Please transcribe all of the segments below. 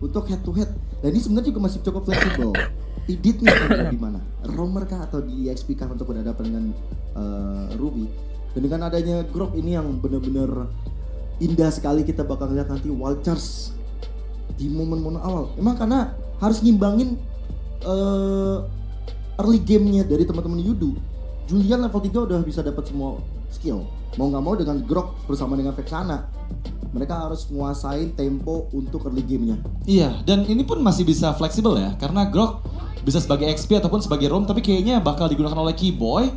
untuk head to head. Dan ini sebenarnya juga masih cukup fleksibel. Editnya ada di mana? Roamer kah atau di EXP kah untuk berhadapan dengan Ruby? Dan dengan adanya Grok ini yang benar-benar indah sekali, kita bakal lihat nanti Wild Charge di momen-momen awal. Emang karena harus ngimbangin early game-nya dari teman-teman Yudu. Julian level 3 udah bisa dapat semua skill. Mau nggak mau dengan Grok bersama dengan Vexana, mereka harus menguasai tempo untuk early game-nya. Iya, dan ini pun masih bisa fleksibel ya, karena Grok bisa sebagai XP ataupun sebagai roam, tapi kayaknya bakal digunakan oleh Keyboy.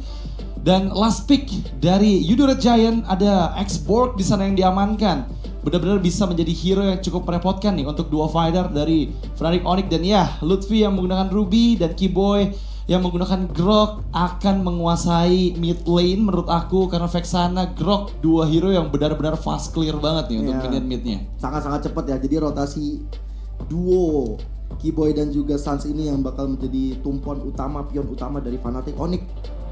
Dan last pick dari Yudu Red Giant ada X-Borg di sana yang diamankan. Benar-benar bisa menjadi hero yang cukup merepotkan nih untuk duo fighter dari Fnatic Onyx. Dan ya, Lutfi yang menggunakan Ruby dan Keyboy yang menggunakan Grok akan menguasai mid lane menurut aku, karena Vexana, Grok, dua hero yang benar-benar fast clear banget nih untuk minion midnya. Sangat-sangat cepat ya, jadi rotasi duo Keyboy dan juga Sans ini yang bakal menjadi tumpuan utama, pion utama dari Fnatic Onyx.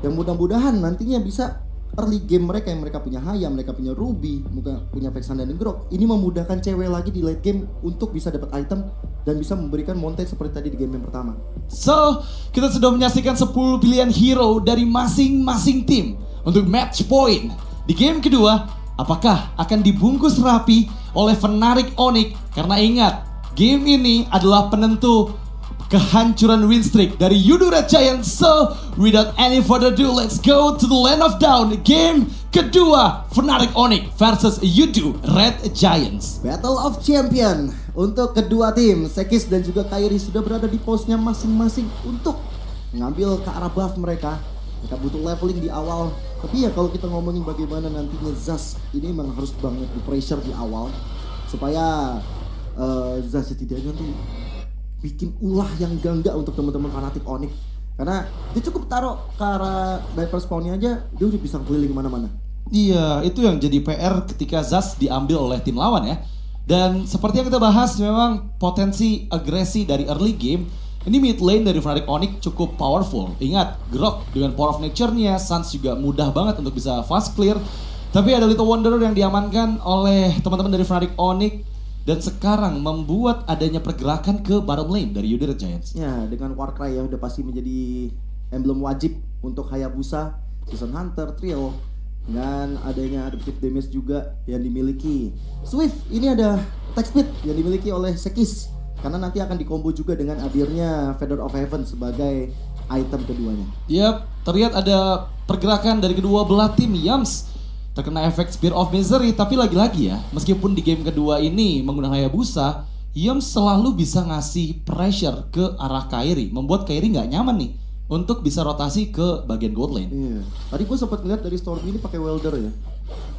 Yang mudah-mudahan nantinya bisa early game mereka yang mereka punya Haya, mereka punya Ruby, mereka punya Vexana dan Grok. Ini memudahkan cewek lagi di late game untuk bisa dapat item dan bisa memberikan montage seperti tadi di game yang pertama. So, kita sudah menyaksikan 10 pilihan hero dari masing-masing tim untuk match point. Di game kedua, apakah akan dibungkus rapi oleh Fnatic Onyx? Karena ingat, game ini adalah penentu kehancuran win streak dari Yudu Red Giant. So, without any further ado, let's go to the land of down. Game kedua, Fnatic Onyx versus Yudu Red Giants. Battle of Champion untuk kedua tim. Sekis dan juga Kairi sudah berada di posnya masing-masing untuk mengambil ke arah buff mereka. Mereka butuh leveling di awal. Tapi ya kalau kita ngomongin bagaimana nantinya Zas, ini memang harus banget di pressure di awal supaya Zas setidaknya tuh bikin ulah yang enggak untuk teman-teman Fnatic Onyx. Karena dia cukup taruh ke arah diver spawnnya aja, dia udah bisa keliling kemana-mana. Iya, itu yang jadi PR ketika Zas diambil oleh tim lawan ya. Dan seperti yang kita bahas, memang potensi agresi dari early game, ini mid lane dari Fnatic Onyx cukup powerful. Ingat, Grok dengan power of nature-nya, Sans juga mudah banget untuk bisa fast clear. Tapi ada Little Wanderer yang diamankan oleh teman-teman dari Fnatic Onyx. Dan sekarang membuat adanya pergerakan ke bottom lane dari Yudu Red Giants. Ya, dengan Warcry yang udah pasti menjadi emblem wajib untuk Hayabusa, Season Hunter, Trio. Dan adanya adaptive damage juga yang dimiliki Swift. Ini ada attack speed yang dimiliki oleh Sekis. Karena nanti akan dikombo juga dengan hadirnya Feather of Heaven sebagai item keduanya. Yap, terlihat ada pergerakan dari kedua belah tim. Yams terkena efek Spear of Misery, tapi lagi-lagi ya, meskipun di game kedua ini menggunakan Hayabusa, Yams selalu bisa ngasih pressure ke arah Kairi, membuat Kairi nggak nyaman nih untuk bisa rotasi ke bagian gold lane. Iya. Tadi gue sempat ngeliat dari Storm ini pakai welder ya,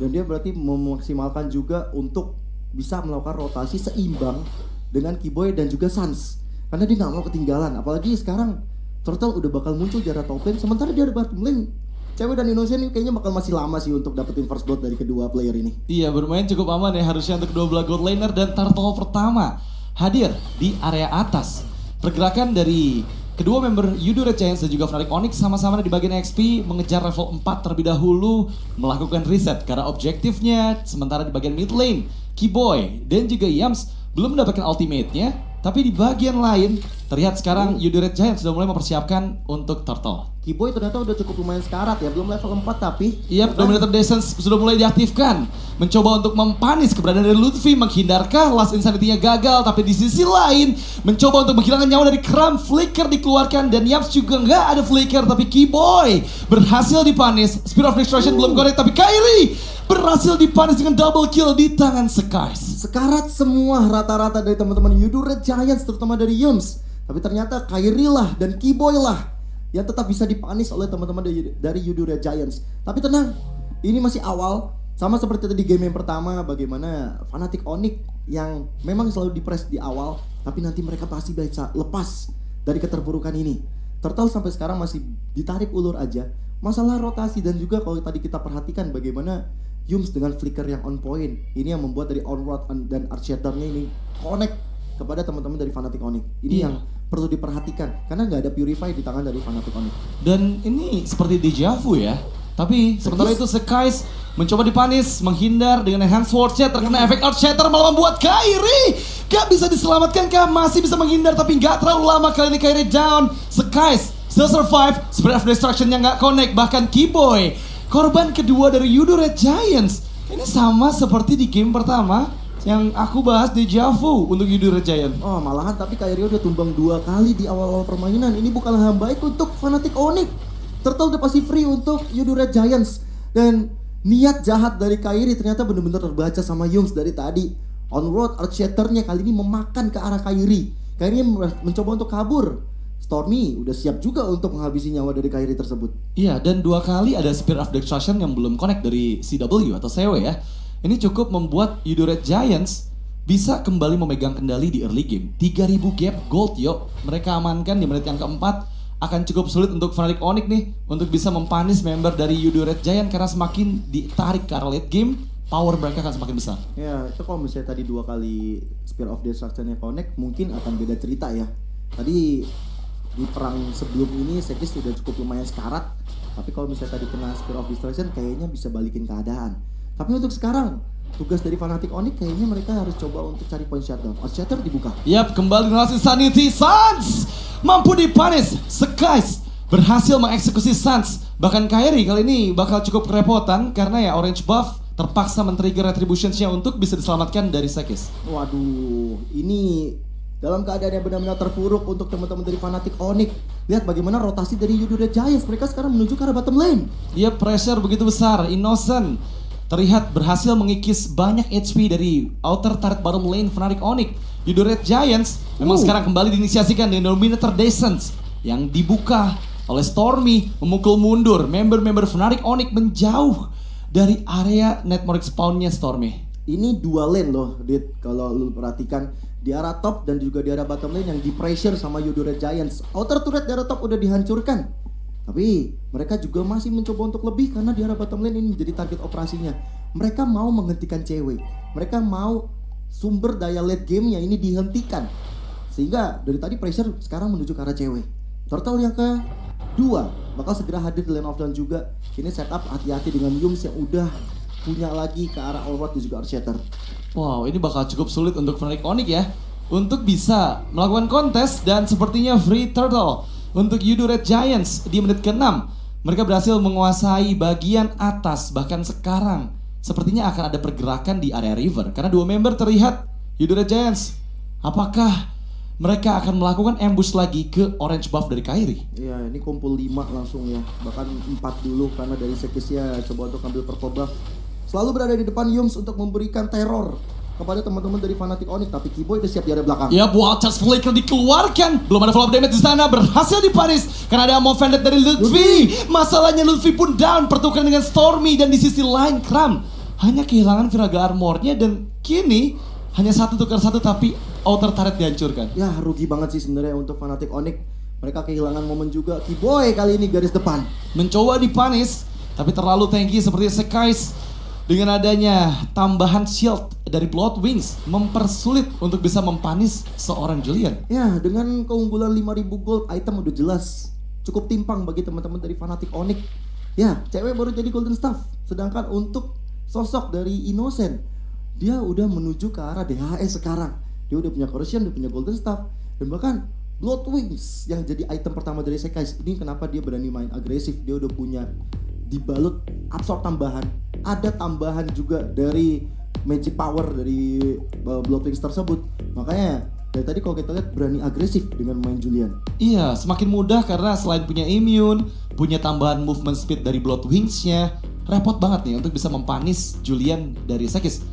dan dia berarti memaksimalkan juga untuk bisa melakukan rotasi seimbang dengan Keyboy dan juga Sans, karena dia nggak mau ketinggalan. Apalagi sekarang Turtle udah bakal muncul di arah top lane, sementara dia ada bottom lane. Cewek dan Innocent ini kayaknya bakal masih lama sih untuk dapetin first blood dari kedua player ini. Iya, bermain cukup aman ya harusnya untuk kedua belah gold laner. Dan Turtle pertama hadir di area atas. Pergerakan dari kedua member Yudu Red Giants dan juga Fnatic Onyx sama-sama di bagian XP mengejar level 4 terlebih dahulu, melakukan reset karena objektifnya. Sementara di bagian mid lane, Keyboy dan juga Yams belum mendapatkan ultimate-nya. Tapi di bagian lain, terlihat sekarang Yudu Red Giants sudah mulai mempersiapkan untuk Turtle. Keyboy ternyata udah cukup lumayan sekarat ya, belum level 4 tapi. Iya, Dominator Descent sudah mulai diaktifkan. Mencoba untuk mempanis keberadaan dari Lutfi, menghindarkah Last Insanity-nya gagal. Tapi di sisi lain, mencoba untuk menghilangkan nyawa dari Kram, Flicker dikeluarkan. Dan Yams juga nggak ada Flicker, tapi Keyboy berhasil dipanis. Spear of Destruction belum connect, tapi Kairi berhasil dipanis dengan double kill di tangan Skies. Sekarat semua rata-rata dari teman-teman Yudu Red Giants, terutama dari Yums. Tapi ternyata Kairi lah dan Keyboy lah yang tetap bisa dipanis oleh teman-teman dari Yudu Red Giants. Tapi tenang, ini masih awal. Sama seperti tadi game yang pertama, bagaimana Fnatic Onyx yang memang selalu di-press di awal, tapi nanti mereka pasti bisa lepas dari keterpurukan ini. Turtle sampai sekarang masih ditarik ulur aja. Masalah rotasi dan juga kalau tadi kita perhatikan bagaimana Yums dengan flicker yang on point, ini yang membuat dari Onward dan Archer-nya ini connect kepada teman-teman dari Fnatic Onyx. Ini yang perlu diperhatikan karena nggak ada Purify di tangan dari Fnatic Onyx. Dan ini seperti deja vu ya. Tapi sementara itu Skies mencoba dipanis, menghindar dengan Enhanced Sword Set, terkena efek Earth Shatter malah membuat Kairi Gak bisa diselamatkan kah? Masih bisa menghindar tapi gak terlalu lama. Kali ini Kyrie down. Skies still survive. Spirit of Destruction yang gak connect. Bahkan Keyboy, korban kedua dari Yudo Red Giants. Ini sama seperti di game pertama yang aku bahas di Javu untuk Yudo Red Giants. Oh malahan tapi Kyrie udah tumbang 2 kali di awal-awal permainan. Ini bukanlah hal baik untuk Fnatic Onyx. Turtle udah pasti free untuk Yudo Red Giants. Dan niat jahat dari Kyrie ternyata benar-benar terbaca sama Yums dari tadi. On-road Earthshatter-nya kali ini memakan ke arah Kyrie. Kyrie mencoba untuk kabur. Stormy udah siap juga untuk menghabisi nyawa dari Kyrie tersebut. Iya, dan 2 kali ada Spirit of Destruction yang belum connect dari CW atau CW ya. Ini cukup membuat Yudo Red Giants bisa kembali memegang kendali di early game. 3000 gap gold yuk. Mereka amankan di menit yang keempat. Akan cukup sulit untuk Fnatic Onyx nih untuk bisa mempanis member dari Yudo Red Giant karena semakin ditarik ke arah late game, power mereka akan semakin besar. Ya, itu kalau misalnya tadi 2 kali Spirit of Destruction-nya connect, mungkin akan beda cerita ya. Tadi di perang sebelum ini Sekis sudah cukup lumayan sekarat, tapi kalau misalnya tadi kena Spirit of Destruction kayaknya bisa balikin keadaan. Tapi untuk sekarang, tugas dari Fnatic Onyx kayaknya mereka harus coba untuk cari point shutdown. Earthshatter dibuka. Yap, kembali generasi Sanity. Suns mampu dipanis. Skies berhasil mengeksekusi Suns. Bahkan Kyrie kali ini bakal cukup kerepotan karena ya Orange Buff terpaksa men-trigger Retributions-nya untuk bisa diselamatkan dari Sekis. Waduh, ini dalam keadaan yang benar-benar terpuruk untuk teman-teman dari Fnatic Onyx. Lihat bagaimana rotasi dari Yudo Red Giants. Mereka sekarang menuju ke arah bottom lane. Iya, pressure begitu besar. Innocent terlihat berhasil mengikis banyak HP dari outer turret bottom lane Fnatic Onyx. Yudo Red Giants memang sekarang kembali diinisiasikan dengan Dominator Descent yang dibuka oleh Stormy, memukul mundur member-member Fnatic Onyx menjauh dari area network spawn-nya Stormy. Ini 2 lane loh, Dit. Kalau lu perhatikan di arah top dan juga di arah bottom lane yang di pressure sama Yudo Red Giants. Outer turret di arah top udah dihancurkan. Tapi mereka juga masih mencoba untuk lebih karena di arah bottom lane ini menjadi target operasinya. Mereka mau menghentikan cewek. Mereka mau sumber daya late game-nya ini dihentikan. Sehingga dari tadi pressure sekarang menuju ke arah cewek. Turtle yang kedua bakal segera hadir di lane of down juga. Ini setup hati-hati dengan Yums yang udah punya lagi ke arah Allroad dan juga Earthshatter. Wow, ini bakal cukup sulit untuk Fnatic Onyx ya untuk bisa melakukan kontes dan sepertinya free Turtle untuk Yudo Red Giants di menit ke-6. Mereka berhasil menguasai bagian atas, bahkan sekarang sepertinya akan ada pergerakan di area river karena 2 member terlihat Yudo Red Giants. Apakah mereka akan melakukan ambush lagi ke orange buff dari Kyrie? Iya, ini kumpul 5 langsung ya. Bahkan 4 dulu karena dari Sekisnya coba untuk ambil purple buff. Selalu berada di depan Yums untuk memberikan teror kepada teman-teman dari Fnatic Onyx, tapi Keyboy udah siap di area belakang. Ya, buat charge flicker dikeluarkan. Belum ada follow up damage di sana, berhasil dipanis karena ada Ammo Vendetta dari Lutfi. Masalahnya Lutfi pun down, pertukaran dengan Stormy dan di sisi lain Kram hanya kehilangan Viraga armornya dan kini hanya 1 tukar 1 tapi outer turret dihancurkan. Ya, rugi banget sih sebenarnya untuk Fnatic Onyx. Mereka kehilangan momen juga. Keyboy kali ini garis depan. Mencoba dipanis, tapi terlalu tanky seperti Skies. Dengan adanya tambahan shield dari Blood Wings mempersulit untuk bisa mempanis seorang Julian. Ya, dengan keunggulan 5000 gold item udah jelas cukup timpang bagi teman-teman dari Fnatic Onyx. Ya, cewek baru jadi golden staff. Sedangkan untuk sosok dari Innocent, dia udah menuju ke arah DHS sekarang. Dia udah punya corruption, dia punya golden staff, dan bahkan Blood Wings yang jadi item pertama dari Sekais. Ini kenapa dia berani main agresif. Dia udah punya dibalut absorb tambahan. Ada tambahan juga dari magic power dari Blood Wings tersebut. Makanya dari tadi kalau kita lihat berani agresif dengan main Julian. Iya, semakin mudah karena selain punya immune, punya tambahan movement speed dari Blood Wings-nya, repot banget nih untuk bisa mempanis Julian dari Sekis.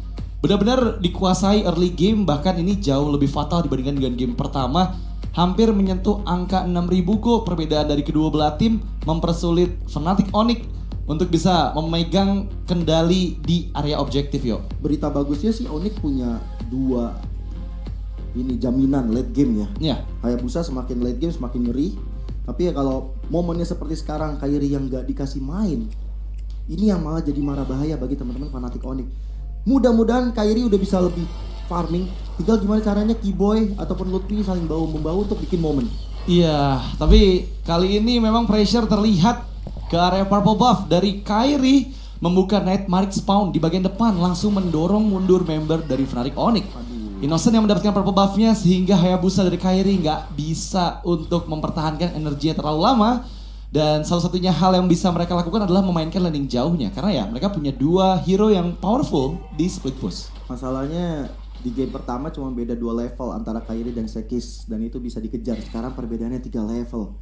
Benar-benar dikuasai early game, bahkan ini jauh lebih fatal dibandingkan dengan game pertama. Hampir menyentuh angka 6000 gold. Perbedaan dari kedua belah tim mempersulit Fnatic Onyx untuk bisa memegang kendali di area objektif yo. Berita bagusnya sih Onyx punya 2 ini jaminan late game ya. Iya. Hayabusa semakin late game semakin ngeri. Tapi ya kalau momennya seperti sekarang Kyrie yang gak dikasih main, ini yang malah jadi marah bahaya bagi teman-teman Fnatic Onyx. Mudah-mudahan Kyrie udah bisa lebih farming. Tinggal gimana caranya Keyboy ataupun Lutfi saling bahu-membahu untuk bikin momen. Iya, tapi kali ini memang pressure terlihat ke area purple buff dari Kyrie membuka Nightmare spawn di bagian depan langsung mendorong mundur member dari Fnatic Onyx. Innocent yang mendapatkan purple buff-nya sehingga Hayabusa dari Kairi nggak bisa untuk mempertahankan energinya terlalu lama. Dan salah satunya hal yang bisa mereka lakukan adalah memainkan landing jauhnya. Karena ya mereka punya dua hero yang powerful di split push. Masalahnya di game pertama cuma beda 2 level antara Kairi dan Sekis. Dan itu bisa dikejar. Sekarang perbedaannya 3 level.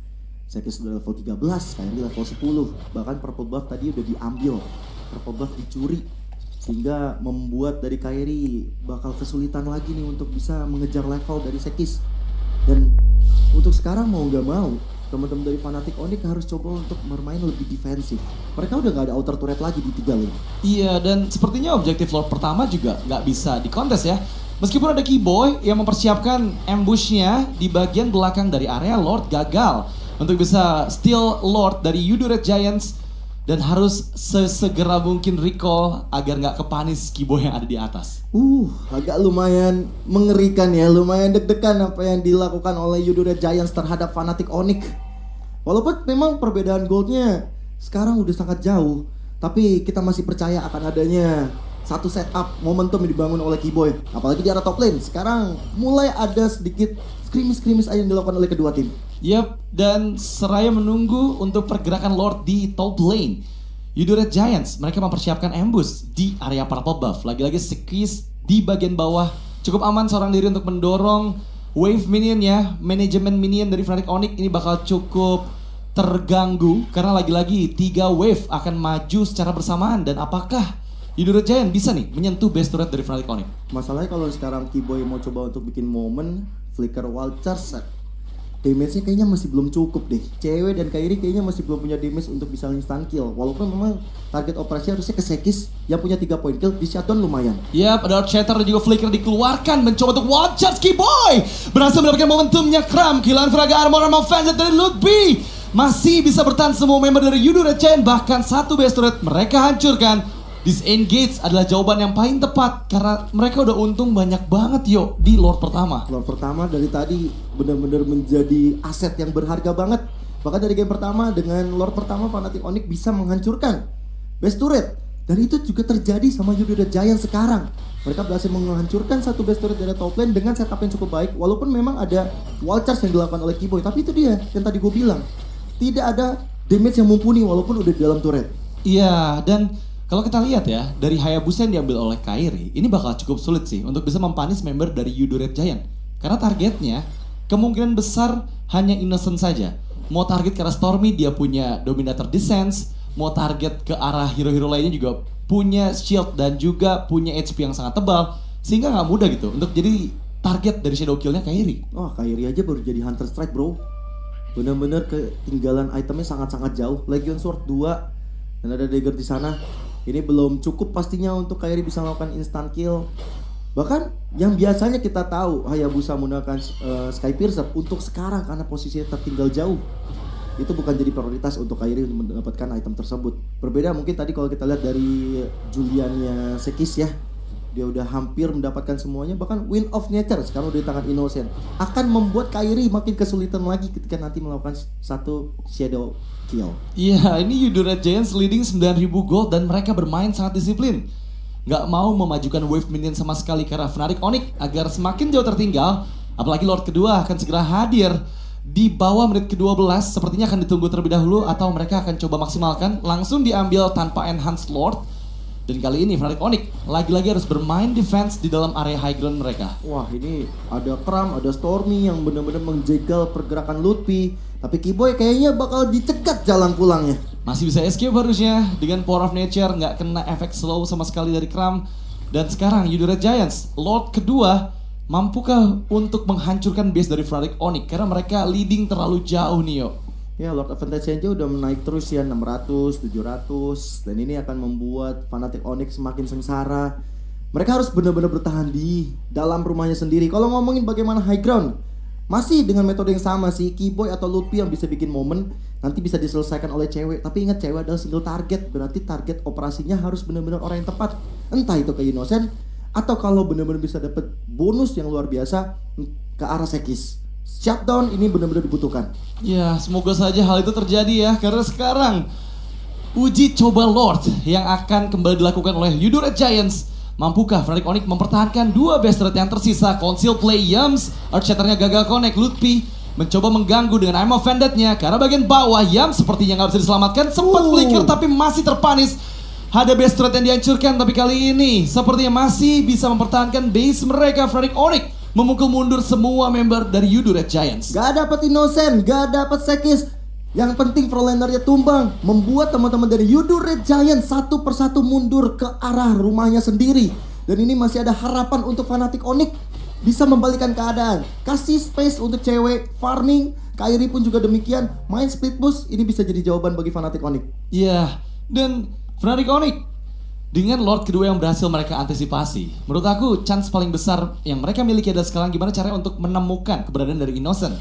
Sekis udah level 13, Kairi level 10. Bahkan purple buff tadi udah diambil. Purple buff dicuri. Sehingga membuat dari Kairi bakal kesulitan lagi nih untuk bisa mengejar level dari Sekis. Dan untuk sekarang mau gak mau, teman-teman dari Fnatic Onyx harus coba untuk bermain lebih defensif. Mereka udah gak ada outer turret lagi di 3 lane. Iya, dan sepertinya objektif Lord pertama juga nggak bisa dikontes ya. Meskipun ada Keyboy yang mempersiapkan ambushnya di bagian belakang dari area, Lord gagal untuk bisa steal Lord dari Yudu Red Giants dan harus sesegera mungkin recall agar nggak kepanis Keyboy yang ada di atas. Agak lumayan mengerikan ya, lumayan deg-degan apa yang dilakukan oleh Yudu Red Giants terhadap Fnatic Onyx. Walaupun memang perbedaan goldnya sekarang udah sangat jauh, tapi kita masih percaya akan adanya satu setup momentum yang dibangun oleh Keyboy. Apalagi di arah top lane, sekarang mulai ada sedikit skrimis-skrimis aja yang dilakukan oleh kedua tim. Yap, dan seraya menunggu untuk pergerakan Lord di top lane, Yudu Red Giants mereka mempersiapkan ambush di area purple buff. Lagi-lagi Sekis di bagian bawah cukup aman seorang diri untuk mendorong wave minion ya. Manajemen minion dari Fnatic Onyx ini bakal cukup terganggu karena lagi-lagi 3 wave akan maju secara bersamaan. Dan apakah Yudu Red Giants bisa nih menyentuh base turret dari Fnatic Onyx? Masalahnya kalau sekarang Keyboy mau coba untuk bikin momen flicker wall charge, damage-nya kayaknya masih belum cukup deh. Cewek dan Kairi kayaknya masih belum punya damage untuk bisa instant kill. Walaupun memang target operasi harusnya ke Sekis yang punya 3 point kill, di shutdown lumayan. Yap, ada Shatter dan juga Flicker dikeluarkan mencoba untuk one charge. Keyboy berhasil mendapatkan momentumnya. Kram, kehilangan Fraga Armor sama Vandal dari Ludwig. Masih bisa bertahan semua member dari Yudu Red Giants, bahkan satu base turret mereka hancurkan. Disengage adalah jawaban yang paling tepat karena mereka udah untung banyak banget yo di Lord pertama. Lord pertama dari tadi benar-benar menjadi aset yang berharga banget. Bahkan dari game pertama dengan Lord pertama Fnatic Onyx bisa menghancurkan base turret. Dan itu juga terjadi sama Yudu Red Giants sekarang. Mereka berhasil menghancurkan satu base turret dari top lane dengan setup yang cukup baik. Walaupun memang ada wall charge yang dilakukan oleh Keyboy, tapi itu dia yang tadi gue bilang. Tidak ada damage yang mumpuni walaupun udah di dalam turret. Iya, dan kalau kita lihat ya, dari Hayabusa yang diambil oleh Kairi, ini bakal cukup sulit sih untuk bisa mempanis member dari Yudu Red Giant. Karena targetnya kemungkinan besar hanya Innocent saja. Mau target ke arah Stormy, dia punya Dominator Descent. Mau target ke arah hero-hero lainnya juga punya shield dan juga punya HP yang sangat tebal. Sehingga nggak mudah gitu untuk jadi target dari shadow kill-nya Kairi. Wah, Kairi aja baru jadi Hunter Strike bro. Bener-bener ketinggalan itemnya sangat-sangat jauh. Legion Sword 2 dan ada dagger di sana. Ini belum cukup pastinya untuk Kairi bisa melakukan instant kill. Bahkan yang biasanya kita tahu Hayabusa menggunakan Sky Piercer untuk sekarang karena posisinya tertinggal jauh. Itu bukan jadi prioritas untuk Kairi untuk mendapatkan item tersebut. Berbeda mungkin tadi kalau kita lihat dari Juliannya Sekis ya. Dia udah hampir mendapatkan semuanya, bahkan Wind of Nature sekarang udah di tangan Innocent. Akan membuat Kairi makin kesulitan lagi ketika nanti melakukan satu shadow kill. Iya, ini Yudu Red Giants leading 9.000 gold dan mereka bermain sangat disiplin. Nggak mau memajukan wave minion sama sekali karena Fnatic Onyx agar semakin jauh tertinggal. Apalagi Lord kedua akan segera hadir di bawah menit ke-12. Sepertinya akan ditunggu terlebih dahulu atau mereka akan coba maksimalkan. Langsung diambil tanpa enhanced Lord. Dan kali ini Fnatic Onyx lagi-lagi harus bermain defense di dalam area high ground mereka. Wah, ini ada Kram, ada Stormy yang benar-benar menjegal pergerakan Ludwig. Tapi Keyboy kayaknya bakal dicegat jalan pulangnya. Masih bisa escape harusnya dengan Power of Nature, nggak kena efek slow sama sekali dari Kram. Dan sekarang Yudu Red Giants, Lord kedua, mampukah untuk menghancurkan base dari Fnatic Onyx? Karena mereka leading terlalu jauh nih yo. Ya, Lord Advantage aja udah menaik terus ya, 600, 700. Dan ini akan membuat Fnatic Onyx semakin sengsara. Mereka harus benar-benar bertahan di dalam rumahnya sendiri. Kalau ngomongin bagaimana high ground, masih dengan metode yang sama sih. Keyboy atau Ludwig yang bisa bikin momen nanti bisa diselesaikan oleh cewek. Tapi ingat, cewek adalah single target. Berarti target operasinya harus benar-benar orang yang tepat. Entah itu ke Innocent, atau kalau benar-benar bisa dapat bonus yang luar biasa ke arah Sekis. Shutdown ini benar-benar dibutuhkan. Ya, semoga saja hal itu terjadi ya. Karena sekarang uji coba Lord yang akan kembali dilakukan oleh Yudu Red Giants Mampukah Fnatic Onyx mempertahankan dua base threat yang tersisa? Conceal play Yums, Earthshatternya gagal connect, Lutfi mencoba mengganggu dengan I'm Offended-nya karena bagian bawah Yums sepertinya nggak bisa diselamatkan, sempat flicker tapi masih terpanis. Ada base threat yang dihancurkan, tapi kali ini sepertinya masih bisa mempertahankan base mereka. Fnatic Onyx memukul mundur semua member dari Yudu Red Giants. Gak dapat Innocent, gak dapat Sekis. Yang penting frontlinernya tumbang, membuat teman-teman dari Yudu Red Giants satu persatu mundur ke arah rumahnya sendiri. Dan ini masih ada harapan untuk Fnatic Onyx bisa membalikan keadaan. Kasih space untuk cewek farming, Kairi pun juga demikian. Main split push, ini bisa jadi jawaban bagi Fnatic Onyx. Iya, dan Fnatic Onyx dengan Lord kedua yang berhasil mereka antisipasi, menurut aku chance paling besar yang mereka miliki adalah sekarang gimana caranya untuk menemukan keberadaan dari Innocent.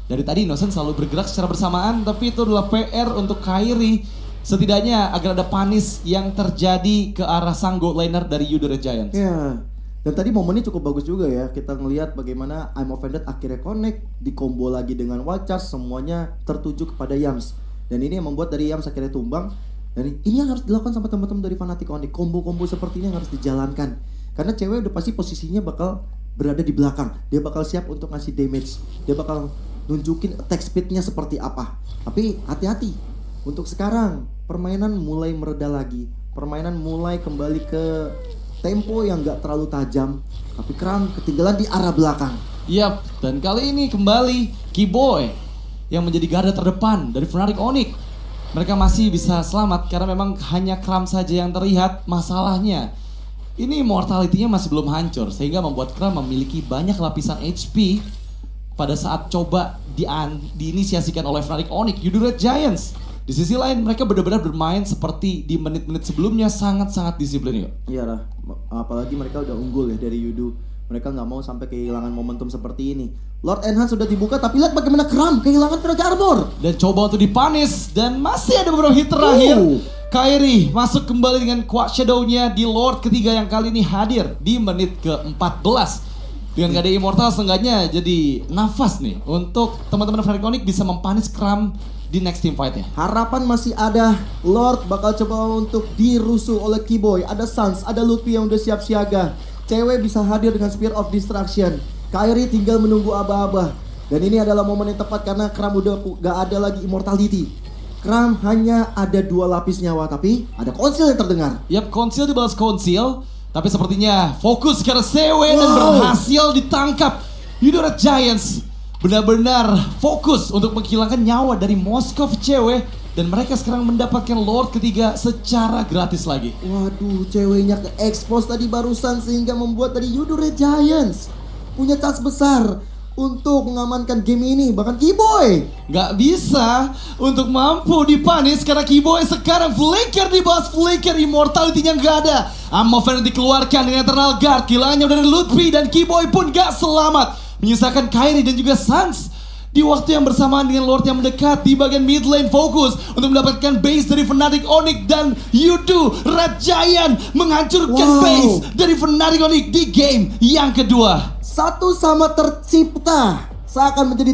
Dari tadi Innocent selalu bergerak secara bersamaan, tapi itu adalah PR untuk Kairi setidaknya agar ada panis yang terjadi ke arah sang gold laner dari Yudu Red Giants. Ya, dan tadi momennya cukup bagus juga ya. Kita ngelihat bagaimana I'm Offended akhirnya connect, dikombo lagi dengan Wild Charge, semuanya tertuju kepada Yums. Dan ini yang membuat dari Yums akhirnya tumbang. Dan ini yang harus dilakukan sama teman-teman dari Fnatic Onyx. Kombo-kombo seperti ini yang harus dijalankan. Karena cewek udah pasti posisinya bakal berada di belakang. Dia bakal siap untuk ngasih damage. Dia bakal nunjukin attack speednya seperti apa. Tapi hati-hati. Untuk sekarang permainan mulai mereda lagi. Permainan mulai kembali ke tempo yang gak terlalu tajam. Tapi Kram ketinggalan di arah belakang. Yap, dan kali ini kembali Keyboy yang menjadi garda terdepan dari Fnatic Onyx. Mereka masih bisa selamat karena memang hanya Kram saja yang terlihat. Masalahnya ini mortality-nya masih belum hancur sehingga membuat Kram memiliki banyak lapisan HP pada saat coba diinisiasikan oleh Fnatic Onyx, Yudu Red Giants. Di sisi lain mereka benar-benar bermain seperti di menit-menit sebelumnya, sangat-sangat disiplin. Yuk. Iya lah, apalagi mereka udah unggul ya dari Yudu. Mereka nggak mau sampai kehilangan momentum seperti ini. Lord Enhance sudah dibuka, tapi lihat bagaimana Kram kehilangan tenaga armor. Dan coba untuk dipanis, dan masih ada beberapa hit terakhir. Kairi masuk kembali dengan Quad Shadow-nya di Lord ketiga yang kali ini hadir di menit ke-14. Dengan gak ada Immortal, seenggaknya jadi nafas nih untuk teman-teman Fnatic Onyx bisa mempanis Kram di next team fight ya. Harapan masih ada. Lord bakal coba untuk dirusuh oleh Keyboy. Ada Sans, ada Lutfi yang udah siap siaga. Cewek bisa hadir dengan Spear of Destruction. Kairi tinggal menunggu aba-aba. Dan ini adalah momen yang tepat karena Kram udah gak ada lagi Immortality. Kram hanya ada 2 lapis nyawa, tapi ada Conceal yang terdengar. Yap, Conceal dibalas Conceal. Tapi sepertinya fokus karena CW dan berhasil ditangkap. Yudu Red Giants benar-benar fokus untuk menghilangkan nyawa dari Moskov cewek. Dan mereka sekarang mendapatkan Lord ketiga secara gratis lagi. Waduh, ceweknya ke-expose tadi barusan sehingga membuat dari Yudu Red Giants punya chance besar untuk mengamankan game ini. Bahkan Keyboy Gak bisa untuk mampu dipanis karena Keyboy sekarang flicker di bawah flicker, immortality-nya gak ada. Amoven dikeluarkan dengan Eternal Guard, kehilangannya dari Lutfi dan Keyboy pun gak selamat. Menyisakan Kairi dan juga Sans. Di waktu yang bersamaan dengan Lord yang mendekat di bagian mid lane, fokus untuk mendapatkan base dari Fnatic Onyx, dan Yudu Red Giant menghancurkan base dari Fnatic Onyx di game yang kedua. satu sama tercipta seakan menjadi